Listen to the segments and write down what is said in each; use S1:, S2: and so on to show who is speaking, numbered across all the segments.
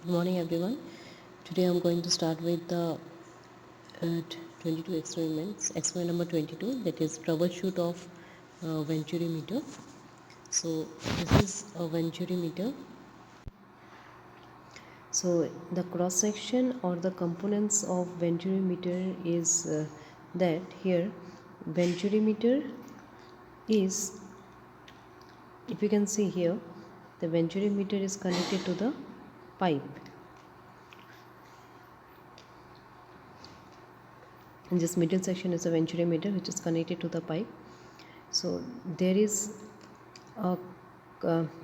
S1: Good morning everyone. Today I'm going to start with the 22 experiments. Experiment number 22, that is troubleshoot of Venturi meter. So this is a Venturi meter. So the cross section or the components of Venturi meter is that here Venturi meter is, if you can see here, the Venturi meter is connected to the pipe. In this middle section is a Venturi meter which is connected to the pipe. So there is a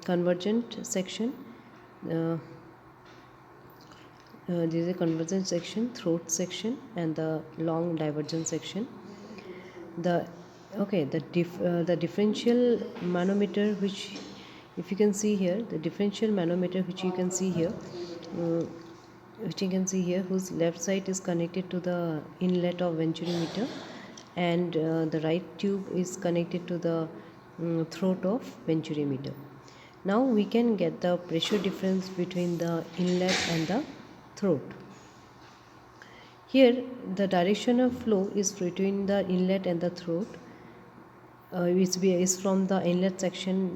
S1: convergent section. There is a convergent section, throat section, and the long divergent section. The differential manometer, which if you can see here, the differential manometer which you can see here, whose left side is connected to the inlet of Venturi meter, and the right tube is connected to the throat of Venturi meter. Now we can get the pressure difference between the inlet and the throat. Here the direction of flow is between the inlet and the throat, which is from the inlet section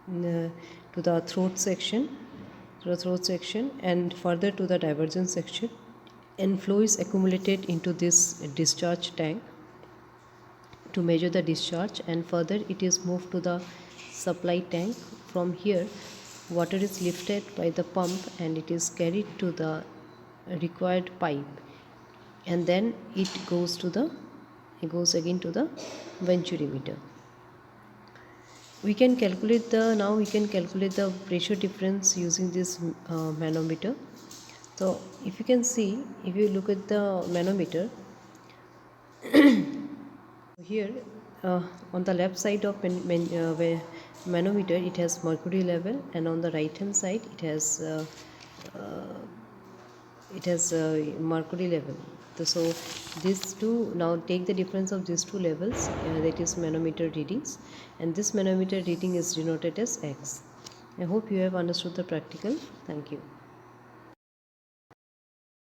S1: to the throat section, and further to the divergent section, and flow is accumulated into this discharge tank to measure the discharge, and further it is moved to the supply tank. From here water is lifted by the pump and it is carried to the required pipe, and then it goes again to the Venturi meter. We can calculate the pressure difference using this manometer. So if you can see, if you look at the manometer here, on the left side of manometer it has mercury level, and on the right hand side it has mercury level. So these two, now take the difference of these two levels, that is manometer readings, and this manometer reading is denoted as X. I hope you have understood the practical. Thank you.